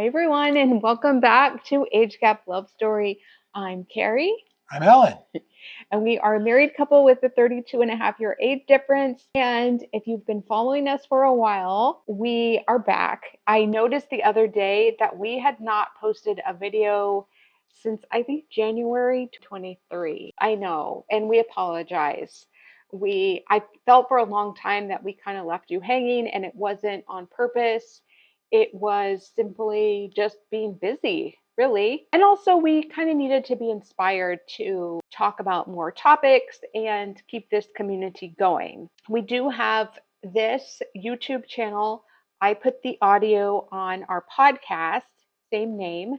Hi, everyone, and welcome back to Age Gap Love Story. I'm Carrie. I'm Ellen. And we are a married couple with a 32-and-a-half-year age difference. And if you've been following us for a while, we are back. I noticed the other day that we had not posted a video since I think January 23. I know, and we apologize. I felt for a long time that we kind of left you hanging, and it wasn't on purpose. It was simply just being busy, really. And also, we kind of needed to be inspired to talk about more topics and keep this community going. We do have this YouTube channel. I put the audio on our podcast, same name.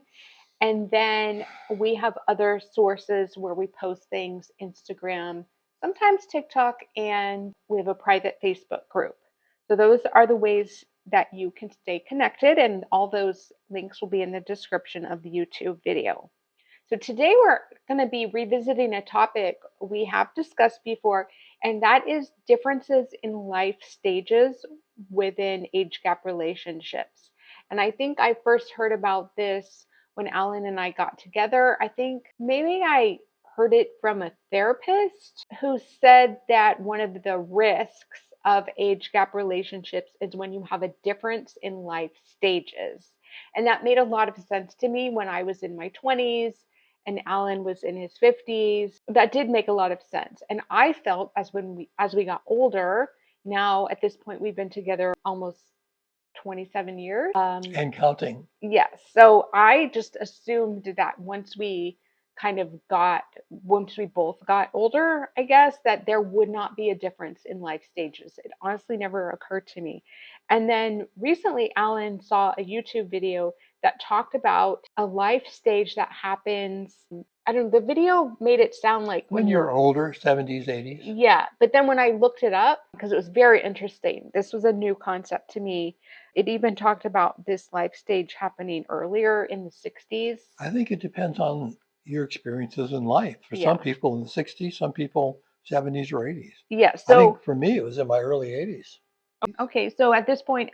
And then we have other sources where we post things, Instagram, sometimes TikTok, and we have a private Facebook group. So those are the ways that you can stay connected, and all those links will be in the description of the YouTube video. So today we're going to be revisiting a topic we have discussed before, and that is differences in life stages within age gap relationships. And I think I first heard about this when Alan and I got together. I think maybe I heard it from a therapist who said that one of the risks of age gap relationships is when you have a difference in life stages. And that made a lot of sense to me when I was in my 20s and Alan was in his 50s. That did make a lot of sense. And I felt as we got older, now at this point we've been together almost 27 years. And counting. Yes. So I just assumed that once we both got older, I guess, that there would not be a difference in life stages. It honestly never occurred to me. And then recently, Alan saw a YouTube video that talked about a life stage that happens. I don't know, the video made it sound like when you're older, 70s, 80s. Yeah, but then when I looked it up, because it was very interesting, this was a new concept to me. It even talked about this life stage happening earlier in the 60s. I think it depends on your experiences in life. For some people in the 60s, some people 70s or 80s. Yeah, I think for me, it was in my early 80s. Okay, so at this point,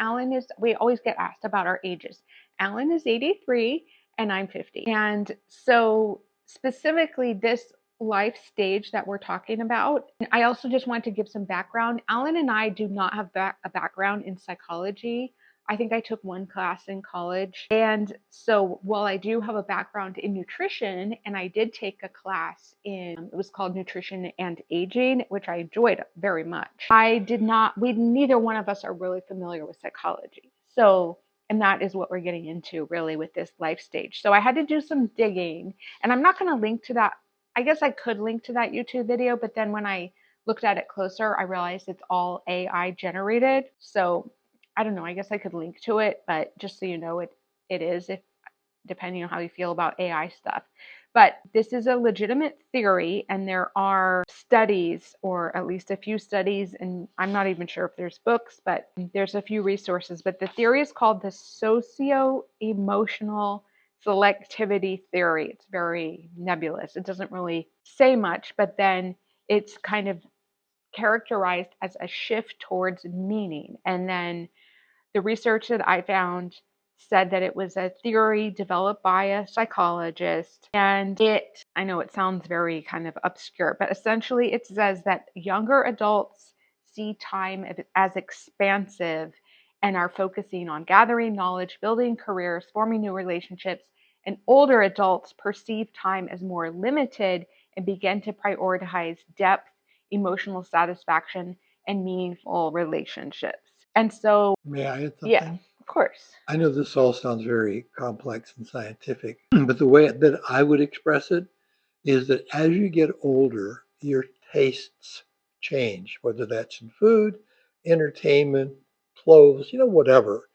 we always get asked about our ages. Alan is 83 and I'm 50. And so specifically this life stage that we're talking about, I also just want to give some background. Alan and I do not have a background in psychology. I think I took one class in college. And so while I do have a background in nutrition, and I did take a class it was called Nutrition and Aging, which I enjoyed very much. Neither one of us are really familiar with psychology. So, and that is what we're getting into really with this life stage. So I had to do some digging, and I'm not going to link to that. I guess I could link to that YouTube video, but then when I looked at it closer, I realized it's all AI generated. So I don't know, I guess I could link to it, but just so you know, it is, if depending on how you feel about AI stuff. But this is a legitimate theory, and there are studies, or at least a few studies, and I'm not even sure if there's books, but there's a few resources. But the theory is called the Socioemotional Selectivity Theory. It's very nebulous. It doesn't really say much, but then it's kind of characterized as a shift towards meaning. And then the research that I found said that it was a theory developed by a psychologist. And I know it sounds very kind of obscure, but essentially it says that younger adults see time as expansive and are focusing on gathering knowledge, building careers, forming new relationships. And older adults perceive time as more limited and begin to prioritize depth, emotional satisfaction, and meaningful relationships. And so, may I add something? Yeah, of course. I know this all sounds very complex and scientific, but the way that I would express it is that as you get older, your tastes change, whether that's in food, entertainment, clothes, whatever.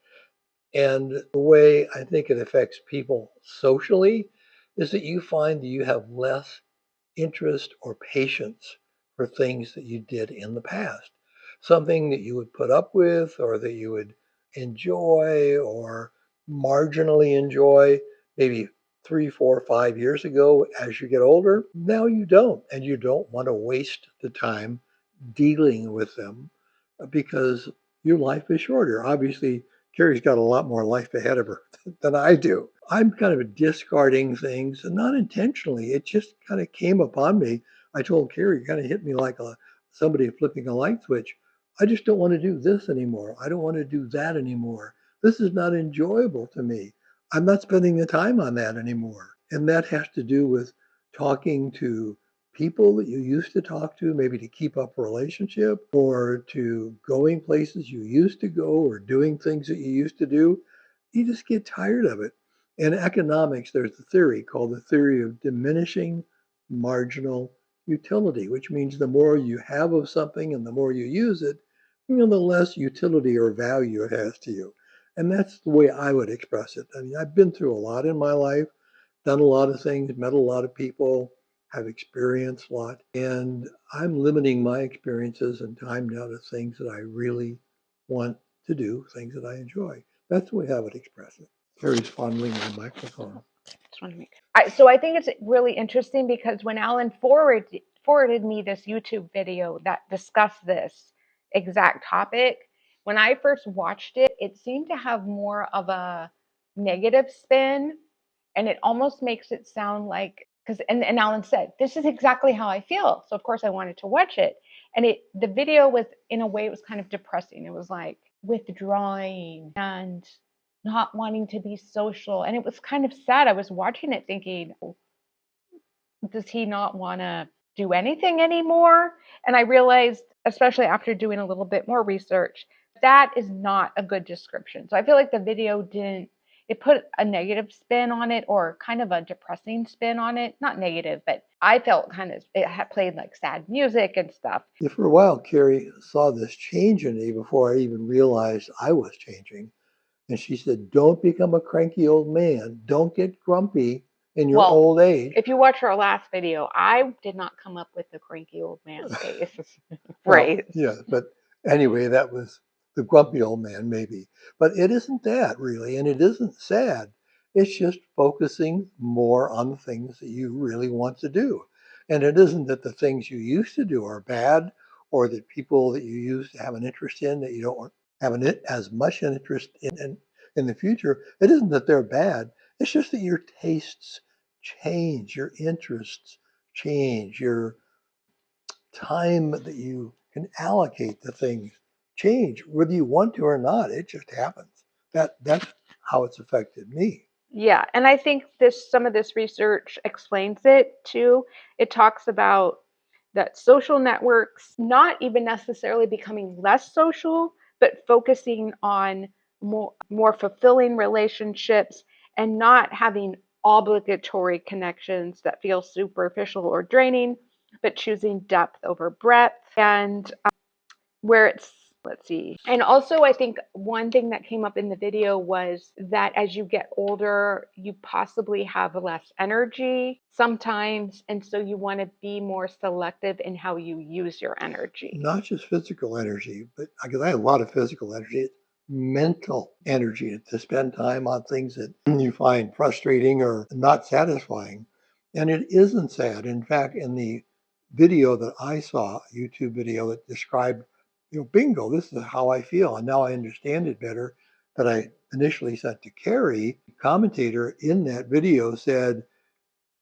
And the way I think it affects people socially is that you find that you have less interest or patience for things that you did in the past. Something that you would put up with, or that you would enjoy or marginally enjoy maybe 3, 4, 5 years ago. As you get older, now you don't. And you don't want to waste the time dealing with them because your life is shorter. Obviously, Carrie's got a lot more life ahead of her than I do. I'm kind of discarding things, and not intentionally. It just kind of came upon me. I told Carrie, it kind of hit me like somebody flipping a light switch. I just don't want to do this anymore. I don't want to do that anymore. This is not enjoyable to me. I'm not spending the time on that anymore. And that has to do with talking to people that you used to talk to, maybe to keep up a relationship, or to going places you used to go, or doing things that you used to do. You just get tired of it. In economics, there's a theory called the theory of diminishing marginal utility, which means the more you have of something and the more you use it, the less utility or value it has to you. And that's the way I would express it. I mean, I've been through a lot in my life, done a lot of things, met a lot of people, have experienced a lot, and I'm limiting my experiences and time now to things that I really want to do, things that I enjoy. That's the way I would express it. Carrie's fondling my microphone. So I think it's really interesting because when Alan forwarded me this YouTube video that discussed this exact topic, when I first watched it, it seemed to have more of a negative spin, and it almost makes it sound like, because and Alan said, this is exactly how I feel. So of course I wanted to watch it. And the video was, in a way, it was kind of depressing. It was like withdrawing and not wanting to be social. And it was kind of sad. I was watching it thinking, does he not want to do anything anymore? And I realized, especially after doing a little bit more research, that is not a good description. So I feel like the video didn't, it put a negative spin on it, or kind of a depressing spin on it. Not negative, but I felt kind of, it had played like sad music and stuff. Yeah, for a while, Carrie saw this change in me before I even realized I was changing. And she said, don't become a cranky old man. Don't get grumpy in your Well, old age. if you watch our last video, I did not come up with the cranky old man face Well, phrase. yeah, but anyway, that was the grumpy old man, maybe. But it isn't that really, and it isn't sad. It's just focusing more on the things that you really want to do. And it isn't that the things you used to do are bad, or that people that you used to have an interest in that you don't have as much an interest in the future. It isn't that they're bad. It's just that your tastes change, your interests change, your time that you can allocate to things change, whether you want to or not. It just happens. That's how it's affected me. Yeah, and I think some of this research explains it too. It talks about that social networks not even necessarily becoming less social, but focusing on more fulfilling relationships and not having obligatory connections that feel superficial or draining, but choosing depth over breadth. And where it's, let's see. And also, I think one thing that came up in the video was that as you get older, you possibly have less energy sometimes. And so you want to be more selective in how you use your energy. Not just physical energy, but because I have a lot of physical energy, it's mental energy to spend time on things that you find frustrating or not satisfying. And it isn't sad. In fact, in the video that I saw, a YouTube video that described, bingo, this is how I feel. And now I understand it better, that I initially sent to Carrie. The commentator in that video said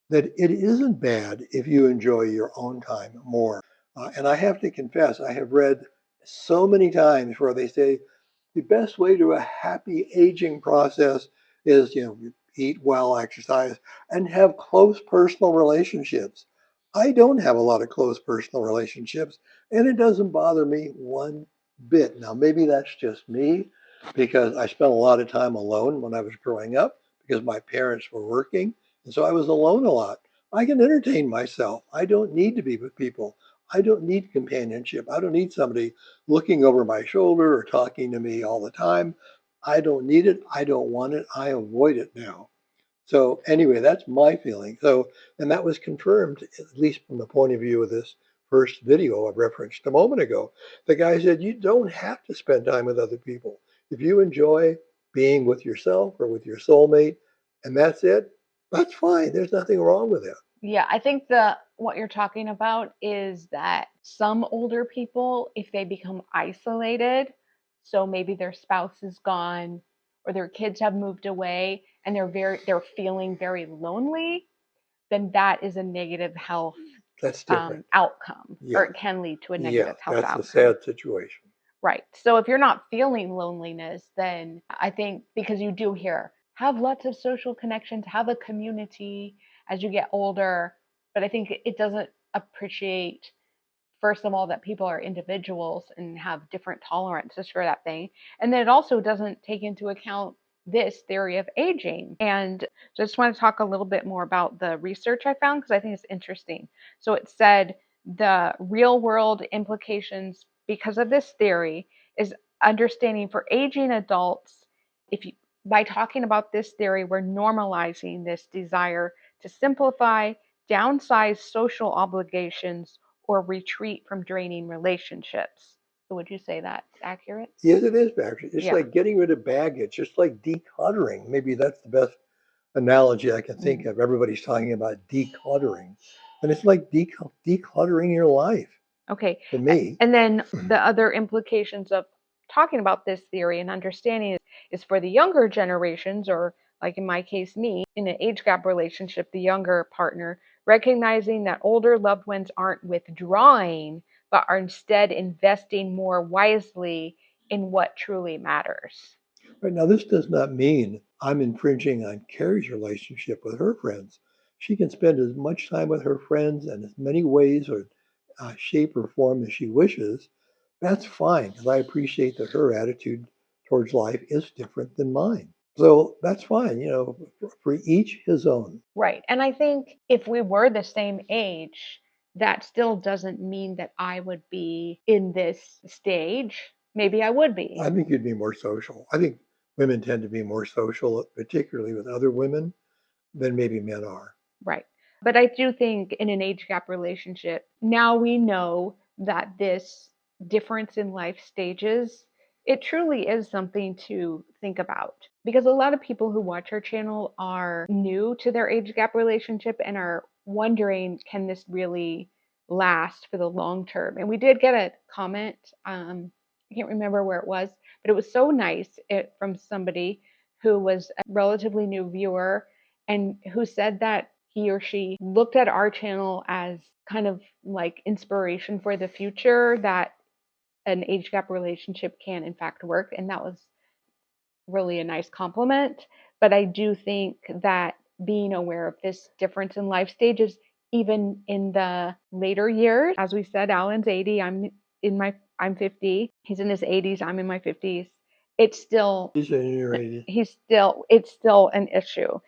that it isn't bad if you enjoy your own time more. And I have to confess, I have read so many times where they say the best way to a happy aging process is, eat well, exercise, and have close personal relationships. I don't have a lot of close personal relationships, and it doesn't bother me one bit. Now, maybe that's just me because I spent a lot of time alone when I was growing up because my parents were working. And so I was alone a lot. I can entertain myself. I don't need to be with people. I don't need companionship. I don't need somebody looking over my shoulder or talking to me all the time. I don't need it. I don't want it. I avoid it now. So anyway, that's my feeling. So, and that was confirmed, at least from the point of view of this first video I referenced a moment ago. The guy said, you don't have to spend time with other people. If you enjoy being with yourself or with your soulmate, and that's it, that's fine. There's nothing wrong with it. Yeah, I think what you're talking about is that some older people, if they become isolated, So maybe their spouse is gone or their kids have moved away and they're feeling very lonely, then that is a negative health That's different. outcome, or Yeah. it can lead to a Yeah. negative health That's a outcome. sad situation. Right. So if you're not feeling loneliness, then I think, because you do hear, have lots of social connections, have a community as you get older. But I think it doesn't appreciate, first of all, that people are individuals and have different tolerances for that thing. And then it also doesn't take into account this theory of aging. And just want to talk a little bit more about the research I found because I think it's interesting. So it said the real world implications because of this theory is understanding for aging adults. If you, by talking about this theory, we're normalizing this desire to simplify, downsize social obligations, or retreat from draining relationships. So would you say that's accurate? Yes, it is, actually. It's Yeah. like getting rid of baggage, just like decluttering. Maybe that's the best analogy I can think of. Everybody's talking about decluttering, and it's like decluttering your life Okay. to me. And then the other implications of talking about this theory and understanding is for the younger generations, or like in my case, me, in an age gap relationship, the younger partner, recognizing that older loved ones aren't withdrawing, but are instead investing more wisely in what truly matters. Right now, this does not mean I'm infringing on Carrie's relationship with her friends. She can spend as much time with her friends in as many ways or shape or form as she wishes. That's fine, because I appreciate that her attitude towards life is different than mine. So that's fine, for each his own. Right. And I think if we were the same age, that still doesn't mean that I would be in this stage. Maybe I would be. I think you'd be more social. I think women tend to be more social, particularly with other women, than maybe men are. Right. But I do think in an age gap relationship, now we know that this difference in life stages, it truly is something to think about. Because a lot of people who watch our channel are new to their age gap relationship and are wondering, can this really last for the long term? And we did get a comment, I can't remember where it was, but it was so nice from somebody who was a relatively new viewer and who said that he or she looked at our channel as kind of like inspiration for the future, that an age gap relationship can in fact work. And that was really a nice compliment. But I do think that being aware of this difference in life stages, even in the later years, as we said, Alan's 80, I'm 50. He's in his 80s, I'm in my 50s. It's still He's in your 80s. it's still an issue.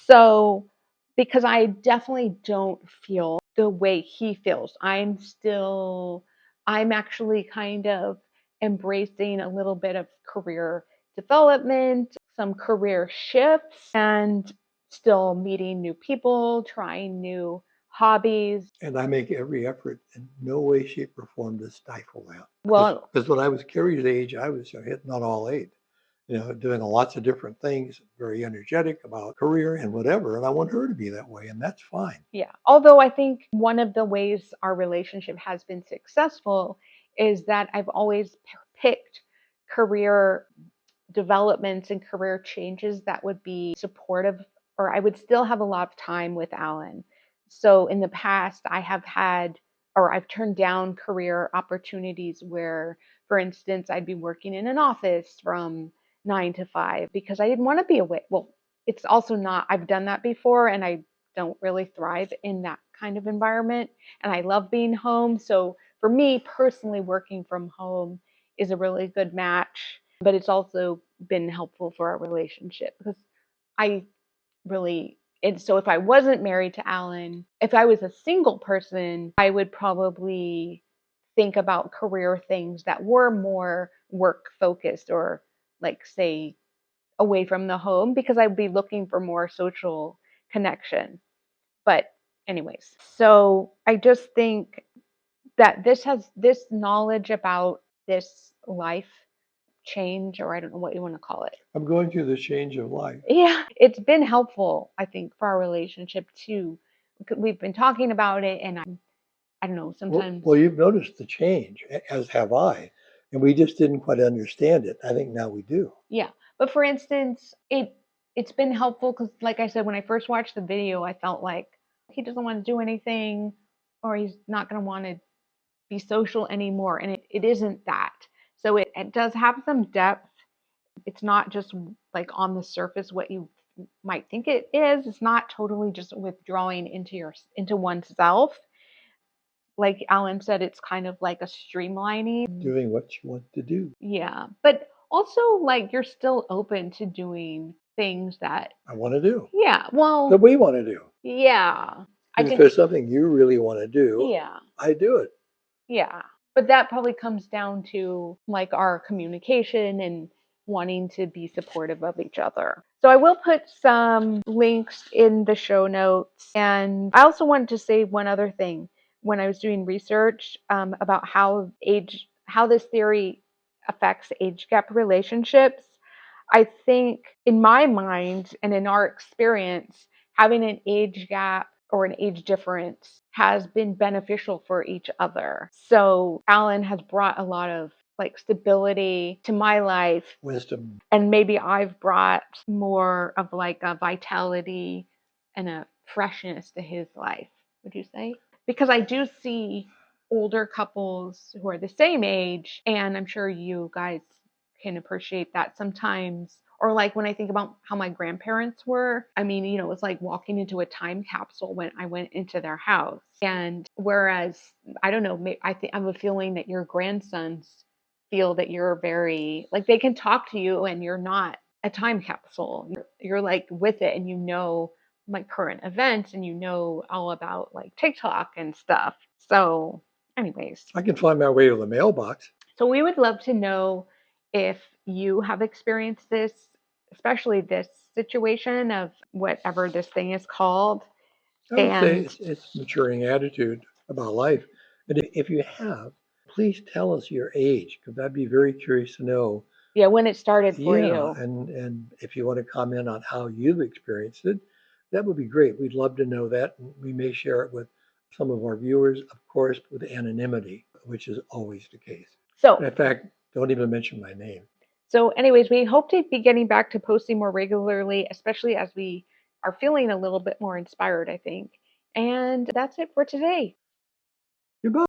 So because I definitely don't feel the way he feels. I'm actually kind of embracing a little bit of career development, some career shifts, and still meeting new people, trying new hobbies. And I make every effort in no way, shape, or form to stifle that. Well, Because when I was Carrie's age, I was hitting on all eight, doing lots of different things, very energetic about career and whatever. And I want her to be that way, and that's fine. yeah. Although I think one of the ways our relationship has been successful is that I've always picked career developments and career changes that would be supportive, or I would still have a lot of time with Alan. So in the past, I have had, or I've turned down career opportunities where, for instance, I'd be working in an office from 9 to 5 because I didn't want to be away. Well, it's also not, I've done that before and I don't really thrive in that kind of environment. And I love being home. So for me personally, working from home is a really good match, but it's also been helpful for our relationship because I really, and so if I wasn't married to Alan, if I was a single person, I would probably think about career things that were more work focused, or like say away from the home, because I'd be looking for more social connection. But anyways, so I just think that this knowledge about this life change, or I don't know what you want to call it. I'm going through the change of life. Yeah, it's been helpful, I think, for our relationship too. We've been talking about it, and I don't know, sometimes. Well, you've noticed the change, as have I. And we just didn't quite understand it. I think now we do. Yeah. But for instance, it's been helpful because, like I said, when I first watched the video, I felt like he doesn't want to do anything or he's not going to want to be social anymore. And it isn't that. So it does have some depth. It's not just like on the surface what you might think it is. It's not totally just withdrawing into oneself. Like Alan said, it's kind of like a streamlining. Doing what you want to do. Yeah. But also, like, you're still open to doing things that I want to do. Yeah, well, That we want to do. yeah. I And if can there's something you really want to do, Yeah. I do it. Yeah. But that probably comes down to like our communication and wanting to be supportive of each other. So I will put some links in the show notes. And I also wanted to say one other thing. When I was doing research about how this theory affects age gap relationships, I think in my mind and in our experience, having an age gap or an age difference has been beneficial for each other. So Alan has brought a lot of like stability to my life, Wisdom. and maybe I've brought more of like a vitality and a freshness to his life, would you say? Because I do see older couples who are the same age, and I'm sure you guys can appreciate that sometimes. Or like when I think about how my grandparents were, I mean, it was like walking into a time capsule when I went into their house. And whereas, I don't know, I have a feeling that your grandsons feel that you're very, like, they can talk to you and you're not a time capsule. You're like with it, and like current events, and all about like TikTok and stuff. So anyways, I can find my way to the mailbox. so we would love to know if you have experienced this, especially this situation of whatever this thing is called. I would say And it's maturing attitude about life. And if you have, please tell us your age, because I'd be very curious to know. yeah, when it started for Yeah, you. and if you want to comment on how you've experienced it, that would be great. We'd love to know that. And we may share it with some of our viewers, of course, with anonymity, which is always the case. So, In fact, don't even mention my name. so anyways, we hope to be getting back to posting more regularly, especially as we are feeling a little bit more inspired, I think. And that's it for today.